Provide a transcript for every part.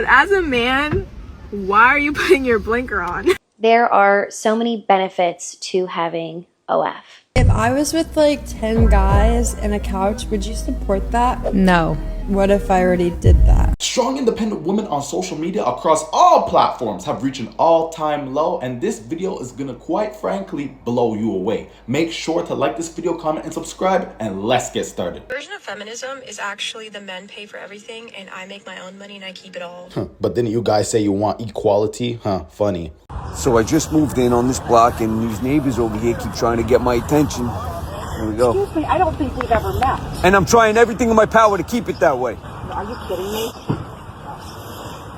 But as a man, why are you putting your blinker on? There are so many benefits to having OF. If I was with like 10 guys and a couch, would you support that? No. What if I already did that? Strong independent women on social media across all platforms have reached an all-time low, and this video is gonna quite frankly blow you away. Make sure to like this video, comment, and subscribe, and let's get started. The version of feminism is actually the men pay for everything and I make my own money and I keep it all. But then you guys say you want equality? Funny. So I just moved in on this block and these neighbors over here keep trying to get my attention. There we go. Excuse me, I don't think we've ever met. And I'm trying everything in my power to keep it that way. Are you kidding me?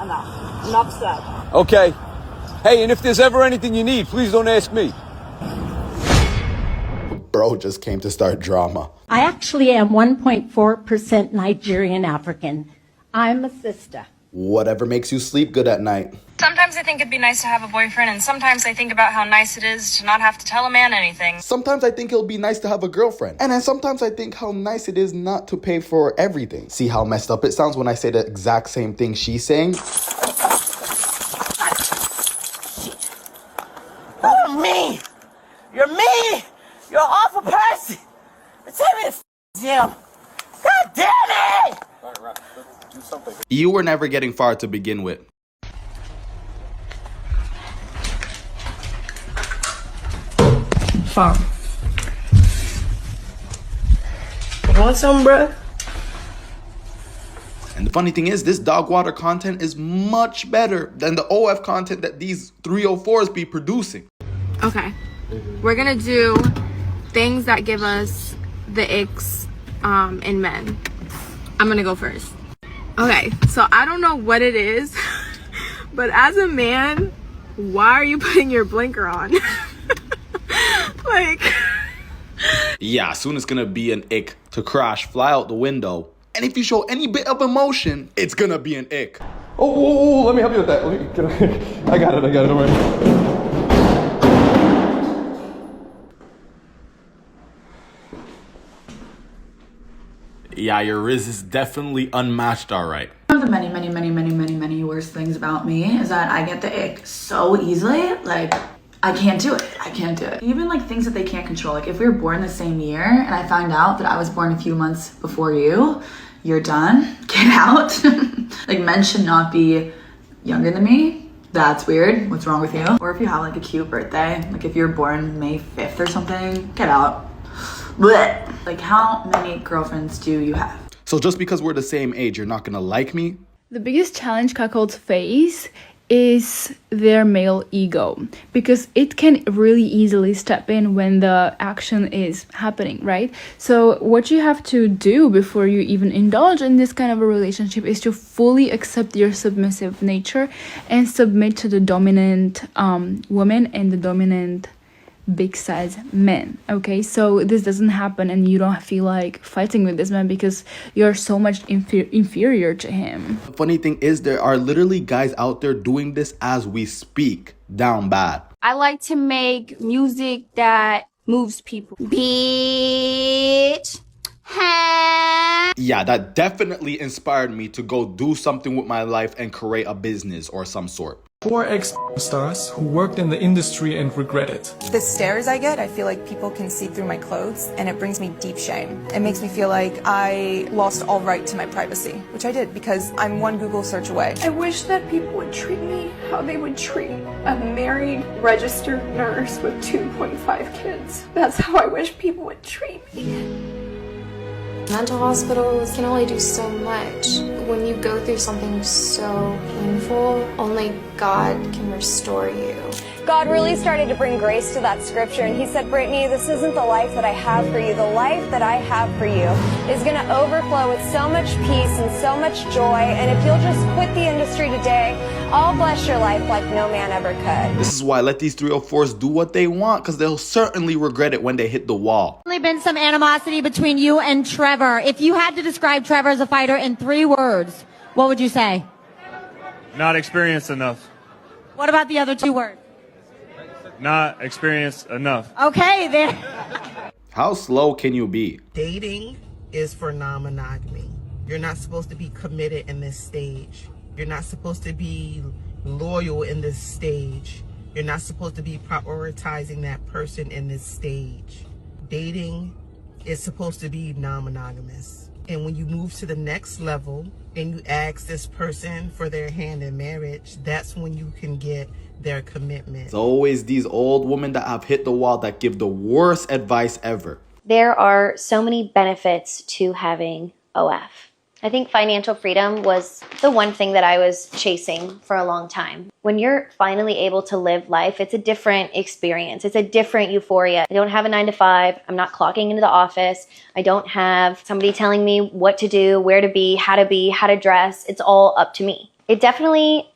Enough. Enough said. Okay. Hey, and if there's ever anything you need, please don't ask me. Bro just came to start drama. I actually am 1.4% Nigerian African. I'm a sister. Whatever makes you sleep good at night. Sometimes I think it'd be nice to have a boyfriend, and sometimes I think about how nice it is to not have to tell a man anything. Sometimes I think it'll be nice to have a girlfriend. And then sometimes I think how nice it is not to pay for everything. See how messed up it sounds when I say the exact same thing she's saying? You're mean. You're mean. You're an awful person. Take me to jail. God damn it! You were never getting far to begin with. Fine. Want some, bruh? And the funny thing is, this dog water content is much better than the OF content that these 304s be producing. Okay, we're gonna do things that give us the icks in men. I'm gonna go first. Okay, so I don't know what it is, but as a man, why are you putting your blinker on? Like, yeah, soon it's gonna be an ick to crash, fly out the window. And if you show any bit of emotion, it's gonna be an ick. Oh, let me help you with that. I got it, don't worry. Yeah, your Riz is definitely unmatched, alright. One of the many worst things about me is that I get the ick so easily. Like, I can't do it. Even like things that they can't control. Like if we were born the same year and I find out that I was born a few months before you, you're done. Get out. Like men should not be younger than me. That's weird. What's wrong with you? Or if you have like a cute birthday, like if you're born May 5th or something, get out. Blech. Like how many girlfriends do you have? So just because we're the same age, you're not gonna like me? The biggest challenge cuckolds face is their male ego, because it can really easily step in when the action is happening, right? So what you have to do before you even indulge in this kind of a relationship is to fully accept your submissive nature and submit to the dominant woman and the dominant big size men. Okay, so this doesn't happen and you don't feel like fighting with this man because you're so much inferior to him. The funny thing is, there are literally guys out there doing this as we speak. Down bad. I like to make music that moves people. Bitch. Yeah, that definitely inspired me to go do something with my life and create a business or some sort. 4 ex-stars who worked in the industry and regret it. The stares I get, I feel like people can see through my clothes and it brings me deep shame. It makes me feel like I lost all right to my privacy, which I did because I'm one Google search away. I wish that people would treat me how they would treat a married registered nurse with 2.5 kids. That's how I wish people would treat me. Mental hospitals can only do so much. When you go through something so painful, only God can restore you. God really started to bring grace to that scripture, and he said, Brittany, this isn't the life that I have for you. The life that I have for you is going to overflow with so much peace and so much joy, and if you'll just quit the industry today, I'll bless your life like no man ever could. This is why I let these 304s do what they want, because they'll certainly regret it when they hit the wall. There's been some animosity between you and Trevor. If you had to describe Trevor as a fighter in 3 words, what would you say? Not experienced enough. What about the other 2 words? Not experienced enough. Okay, there. How slow can you be? Dating is for non-monogamy. You're not supposed to be committed in this stage. You're not supposed to be loyal in this stage. You're not supposed to be prioritizing that person in this stage. Dating is supposed to be non-monogamous. And when you move to the next level and you ask this person for their hand in marriage, that's when you can get their commitment. It's always these old women that have hit the wall that give the worst advice ever. There are so many benefits to having OF. I think financial freedom was the one thing that I was chasing for a long time. When you're finally able to live life, it's a different experience. It's a different euphoria. I don't have a 9-to-5. I'm not clocking into the office. I don't have somebody telling me what to do, where to be, how to dress. It's all up to me. It definitely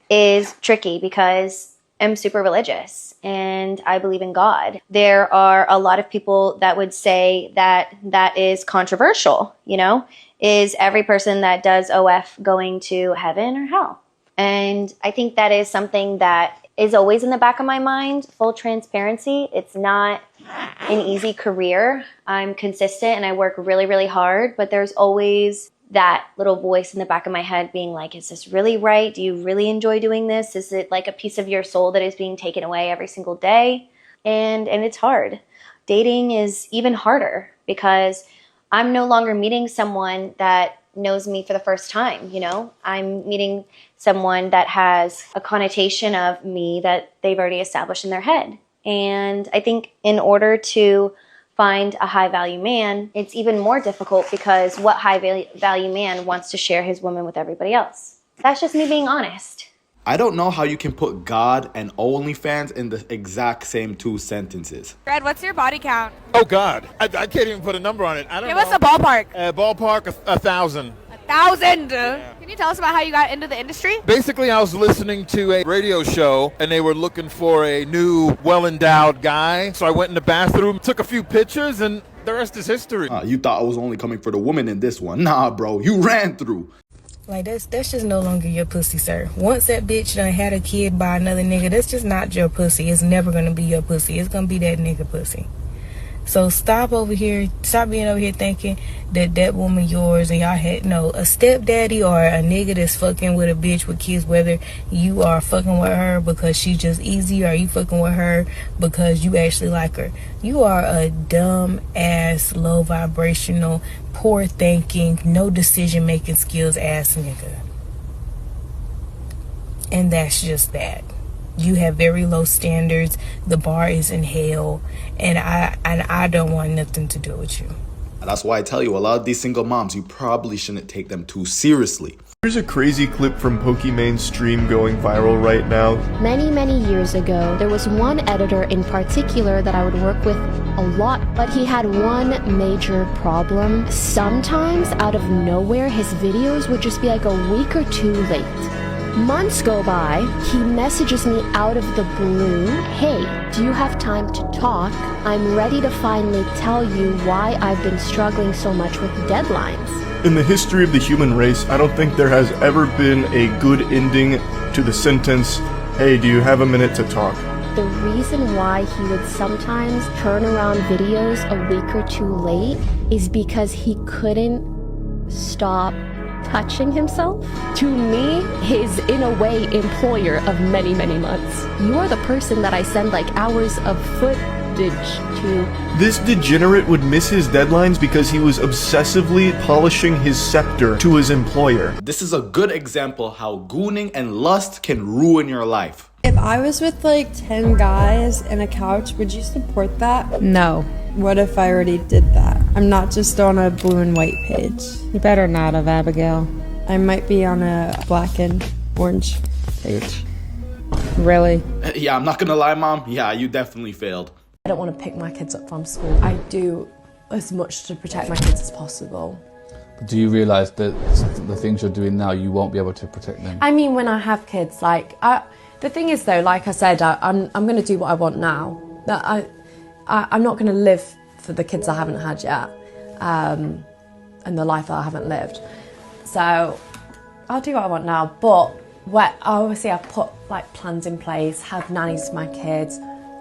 is tricky because I'm super religious and I believe in God. There are a lot of people that would say that that is controversial, you know? Is every person that does OF going to heaven or hell? And I think that is something that is always in the back of my mind. Full transparency, it's not an easy career. I'm consistent and I work really, really hard, but there's always that little voice in the back of my head being like, is this really right? Do you really enjoy doing this? Is it like a piece of your soul that is being taken away every single day? And it's hard. Dating is even harder because I'm no longer meeting someone that knows me for the first time, you know? I'm meeting someone that has a connotation of me that they've already established in their head. And I think in order to find a high-value man, it's even more difficult because what high-value man wants to share his woman with everybody else? That's just me being honest. I don't know how you can put God and OnlyFans in the exact same 2 sentences. Fred, what's your body count? Oh, God. I can't even put a number on it. I don't know. Give us a ballpark. Ballpark, 1,000. 1,000? Yeah. Can you tell us about how you got into the industry? Basically, I was listening to a radio show, and they were looking for a new, well-endowed guy. So I went in the bathroom, took a few pictures, and the rest is history. You thought I was only coming for the woman in this one. Nah, bro, you ran through. Like, that's just no longer your pussy, sir. Once that bitch done had a kid by another nigga, that's just not your pussy. It's never gonna be your pussy. It's gonna be that nigga pussy. So stop being over here thinking that woman yours and y'all had a stepdaddy or a nigga that's fucking with a bitch with kids, whether you are fucking with her because she's just easy or you fucking with her because you actually like her. You are a dumb ass, low vibrational, poor thinking, no decision making skills ass nigga. And that's just that. You have very low standards. The bar is in hell, and I don't want nothing to do with you. That's why I tell you, a lot of these single moms, you probably shouldn't take them too seriously. There's a crazy clip from Pokemon's stream going viral right now. Many, many years ago, there was one editor in particular that I would work with a lot, but he had one major problem. Sometimes, out of nowhere, his videos would just be like a week or 2 late. Months go by, he messages me out of the blue, "Hey, do you have time to talk? I'm ready to finally tell you why I've been struggling so much with deadlines." In the history of the human race, I don't think there has ever been a good ending to the sentence, "Hey, do you have a minute to talk?" The reason why he would sometimes turn around videos a week or 2 late is because he couldn't stop touching himself. To me, his, in a way, employer of many, many months. You are the person that I send like hours of footage to. This degenerate would miss his deadlines because he was obsessively polishing his scepter to his employer. This is a good example how gooning and lust can ruin your life. If I was with like 10 guys and a couch, would you support that? No. What if I already did that? I'm not just on a blue and white page. You better not have, Abigail. I might be on a black and orange page. Really? Yeah, I'm not gonna lie, Mom. Yeah, you definitely failed. I don't want to pick my kids up from school. I do as much to protect my kids as possible. But do you realise that the things you're doing now, you won't be able to protect them? I mean, when I have kids, the thing is though, like I said, I'm going to do what I want now. I'm not going to live for the kids I haven't had yet, and the life that I haven't lived. So I'll do what I want now, but obviously I've put like plans in place, have nannies for my kids,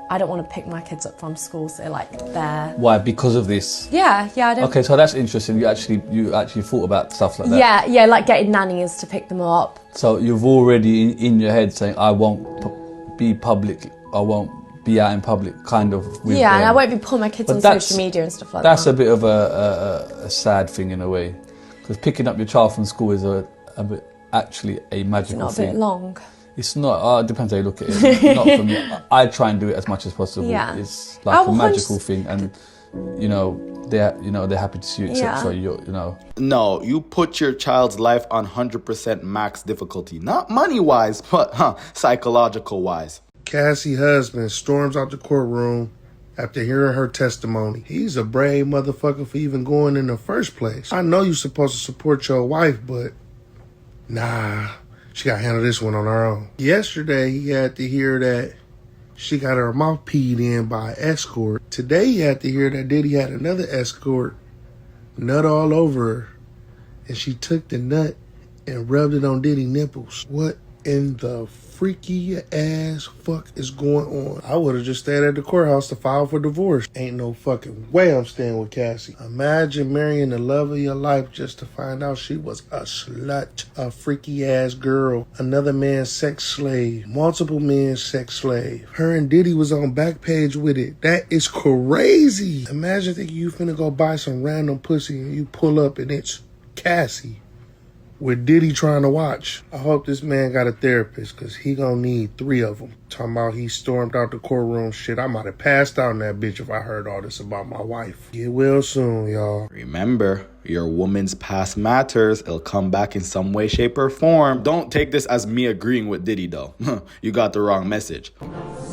I don't want to pick my kids up from school, so like they're... Why? Because of this? Yeah, I don't... Okay, so that's interesting. You actually thought about stuff like that. Yeah, like getting nannies to pick them up. So you've already in your head saying, I won't be public, I won't be out in public, kind of. With and I won't be pulling my kids on social media and stuff like that. That's a bit of a sad thing in a way, because picking up your child from school is actually a magical thing. It's not a bit long. It's not. It depends how you look at it. Not for me. I try and do it as much as possible. Yeah. It's like a magical thing, and they're happy to see you, except for you know. No, you put your child's life on 100% max difficulty, not money-wise, but psychological-wise. Cassie husband storms out the courtroom after hearing her testimony. He's a brave motherfucker for even going in the first place. I know you're supposed to support your wife, but nah, she got to handle this one on her own. Yesterday, he had to hear that she got her mouth peed in by an escort. Today, he had to hear that Diddy had another escort nut all over her, and she took the nut and rubbed it on Diddy's nipples. What in the freaky ass fuck is going on? I would have just stayed at the courthouse to file for divorce. Ain't no fucking way I'm staying with Cassie. Imagine marrying the love of your life just to find out she was a slut, a freaky ass girl, another man's sex slave, multiple men's sex slave. Her and Diddy was on Backpage with it. That is crazy. Imagine thinking you finna go buy some random pussy and you pull up and it's Cassie with Diddy trying to watch. I hope this man got a therapist, because he gonna need 3 of them. Talking about he stormed out the courtroom. Shit, I might have passed out in that bitch if I heard all this about my wife. Get well soon, y'all. Remember, your woman's past matters. It'll come back in some way, shape, or form. Don't take this as me agreeing with Diddy, though. You got the wrong message.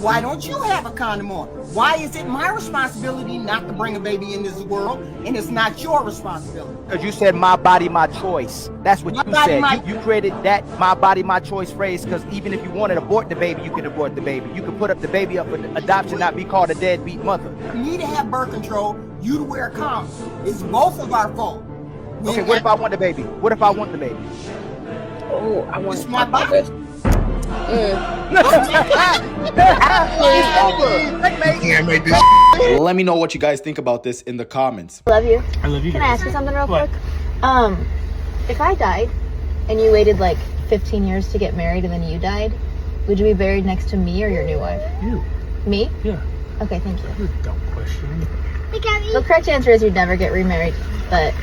Why don't you have a condom on? Why is it my responsibility not to bring a baby in this world, and it's not your responsibility? Because you said my body, my choice. That's what you said. You created that my body, my choice phrase, because even if you wanted to abort the baby, you could abort the baby. You could put up the baby up for adoption, not be called a deadbeat mother. Me to have birth control, you to wear a condom. It's both of our fault. Okay, what if I want the baby? What if I want the baby? Oh, I want my body. Let me know what you guys think about this in the comments. Love you. I love you. Can I ask you something real What? quick? If I died and you waited like 15 years to get married and then you died, would you be buried next to me or your new wife? You. Me? Yeah. Okay, thank you. Dumb question. The correct answer is you'd never get remarried, but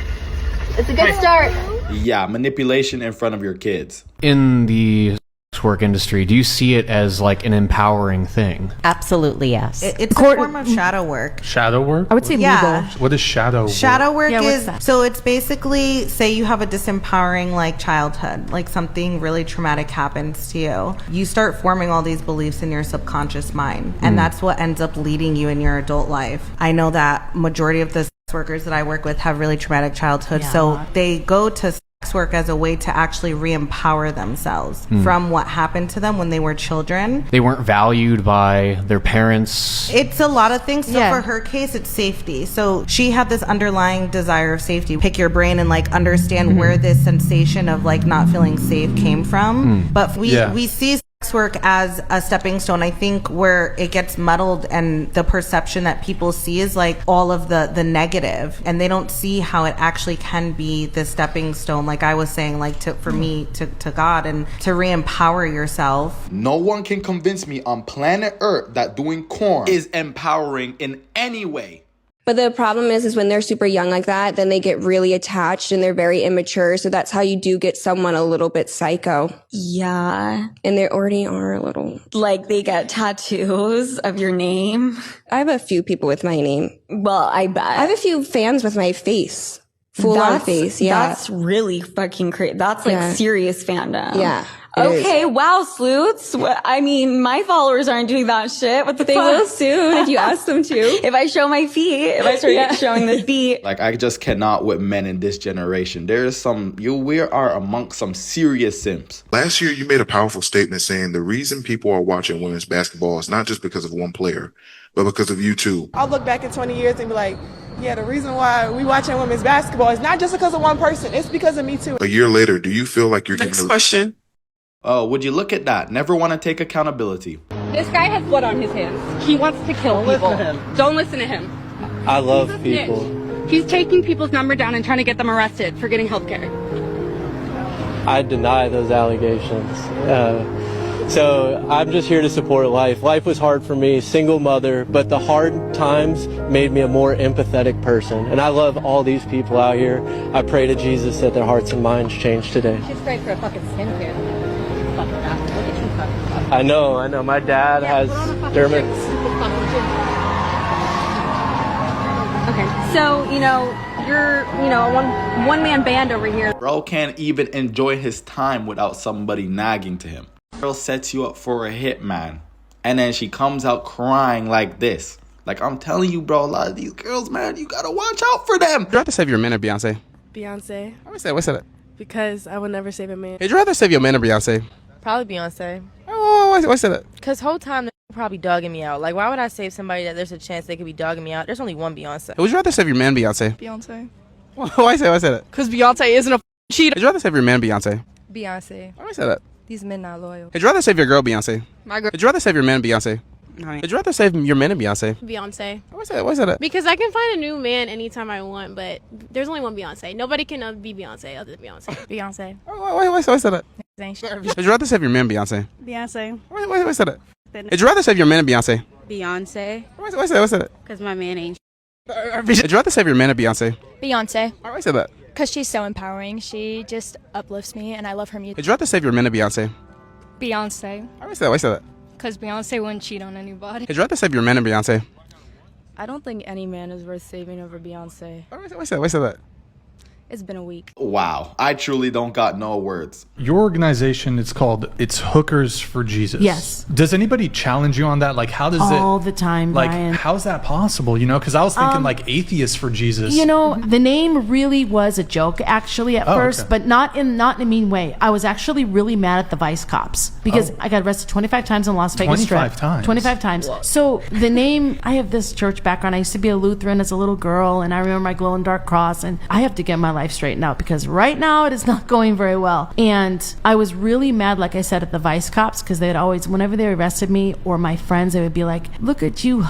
it's a good start. Yeah, manipulation in front of your kids. In the sex work industry, do you see it as like an empowering thing? Absolutely, yes. It's a form of shadow work. Shadow work? I would say legal. What is shadow work? Shadow work Yeah, is, so it's basically, say you have a disempowering like childhood, like something really traumatic happens to you. You start forming all these beliefs in your subconscious mind, and that's what ends up leading you in your adult life. I know that majority of the sex workers that I work with have really traumatic childhood, so they go to sex work as a way to actually re-empower themselves from what happened to them when they were children. They weren't valued by their parents. It's a lot of things. So for her case, it's safety. So she had this underlying desire of safety. Pick your brain and like understand where this sensation of like not feeling safe came from. But we see sex work as a stepping stone. I think where it gets muddled and the perception that people see is like all of the negative, and they don't see how it actually can be the stepping stone, like I was saying, like for me to God and to re-empower yourself. No one can convince me on planet Earth that doing corn is empowering in any way. But the problem is when they're super young like that, then they get really attached and they're very immature. So that's how you do get someone a little bit psycho. Yeah. And they already are a little. Like they get tattoos of your name. I have a few people with my name. Well, I bet. I have a few fans with my face. Full on face, yeah. That's really fucking crazy. That's like serious fandom. Yeah. Okay, wow, sleuths. I mean, my followers aren't doing that shit. What the They fuck? will soon if you ask them to. If I show my feet, if I start showing the feet. Like, I just cannot with men in this generation. We are amongst some serious simps. Last year, you made a powerful statement saying the reason people are watching women's basketball is not just because of one player, but because of you too. I'll look back in 20 years and be like, yeah, the reason why we watching women's basketball is not just because of one person. It's because of me too. A year later, do you feel like you're Next question. Oh, would you look at that? Never want to take accountability. This guy has blood on his hands. He wants to kill people. Don't listen to him. I love people. He's taking people's number down and trying to get them arrested for getting health care. I deny those allegations. So I'm just here to support life. Life was hard for me, single mother, but the hard times made me a more empathetic person. And I love all these people out here. I pray to Jesus that their hearts and minds change today. She's great for a fucking skincare. Fucking bastard. Look at you fucking. I know. My dad has dermat. Okay, so, you're, a one-man band over here. Bro can't even enjoy his time without somebody nagging to him. Girl sets you up for a hit, man. And then she comes out crying like this. Like, I'm telling you, bro, a lot of these girls, man, you gotta watch out for them. Would you rather save your man or Beyonce? Beyonce. What's that? Because I would never save a man. Would you rather save your man or Beyonce? Probably Beyonce. Oh, what's that? Because whole time they're probably dogging me out. Like, why would I save somebody that there's a chance they could be dogging me out? There's only one Beyonce. Would you rather save your man, Beyonce? Beyonce. Why say that? Because Beyonce isn't a cheater. Would you rather save your man, Beyonce? Beyonce. Why say that? These men not loyal. Would you rather save your girl, Beyonce? My girl. Would you rather save your man, Beyonce? Would you rather save your man and Beyonce? Beyonce. Why say that? Because I can find a new man anytime I want, but there's only one Beyonce. Nobody can be Beyonce other than Beyonce. Beyonce. Why say that? Would you rather save your man, Beyonce? Beyonce. Why say that? Would you rather save your man and Beyonce? Beyonce. Why say that? Because my man ain't. Would you rather save your man or Beyonce? Beyonce. Why say that? Because she's so empowering. She just uplifts me, and I love her music. Would you rather save your man or Beyonce? Beyonce. Why say that? Because Beyonce wouldn't cheat on anybody. Would you rather save your man or Beyonce? I don't think any man is worth saving over Beyonce. Why say that? It's been a week. Wow, I truly don't got no words. Your organization, it's Hookers for Jesus. Yes. Does anybody challenge you on that? Like, how does all the time, like, Brian. how's that possible? Because I was thinking like Atheists for Jesus. The name really was a joke actually at first, okay. but not in a mean way. I was actually really mad at the Vice cops because I got arrested 25 times in Las Vegas Strip. 25 times? 25 times. So the name, I have this church background. I used to be a Lutheran as a little girl, and I remember my glow in dark cross, and I have to get my life straightened out because right now it is not going very well. And I was really mad, like I said, at the Vice cops because they'd always, whenever they arrested me or my friends, they would be like, look at you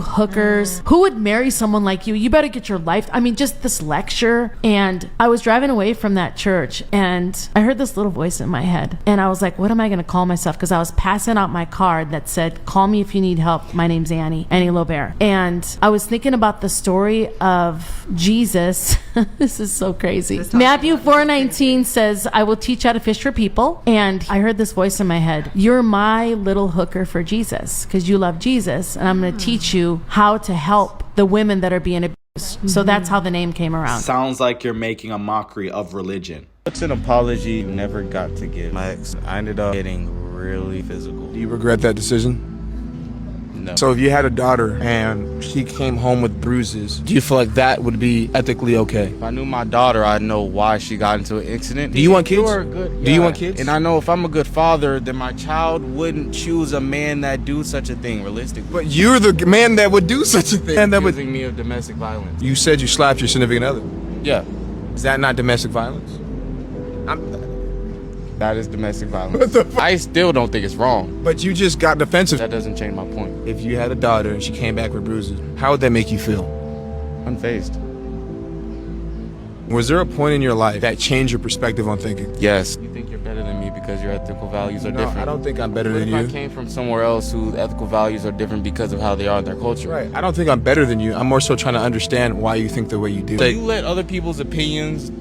hookers. Who would marry someone like you? You better get your life. I mean, just this lecture. And I was driving away from that church and I heard this little voice in my head. And I was like, what am I going to call myself? Because I was passing out my card that said, call me if you need help. My name's Annie Lobert. And I was thinking about the story of Jesus. This is so crazy. Matthew 4:19 says, I will teach how to fish for people. And I heard this voice in my head. You're my little hooker for Jesus because you love Jesus. And I'm going to teach you how to help the women that are being abused. So that's how the name came around. Sounds like you're making a mockery of religion. It's an apology you never got to give. My ex, I ended up getting really physical. Do you regret that decision? No. So if you had a daughter and she came home with bruises, do you feel like that would be ethically okay? If I knew my daughter, I'd know why she got into an incident. Do you want kids? Do you want kids? And I know if I'm a good father, then my child wouldn't choose a man that do such a thing realistically. But you're the man that would do such a thing. And that would accusing me of domestic violence. You said you slapped your significant other. Yeah. Is that not domestic violence? That is domestic violence. I still don't think it's wrong. But you just got defensive. That doesn't change my point. If you had a daughter and she came back with bruises, how would that make you feel? Unfazed. Was there a point in your life that changed your perspective on thinking? Yes. You think you're better than me because your ethical values are different. I don't think I'm better than you. What if I came from somewhere else whose ethical values are different because of how they are in their culture? Right. I don't think I'm better than you. I'm more so trying to understand why you think the way you do. Do you let other people's opinions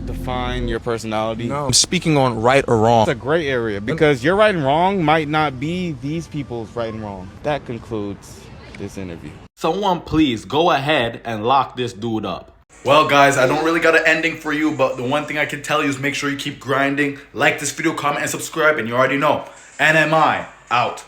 define your personality? No, I'm speaking on right or wrong. It's a gray area because your right and wrong might not be these people's right and wrong. That concludes this interview. Someone please go ahead and lock this dude up. Well guys, I don't really got an ending for you, but the one thing I can tell you is make sure you keep grinding, like this video, comment, and subscribe, and you already know, NMI out.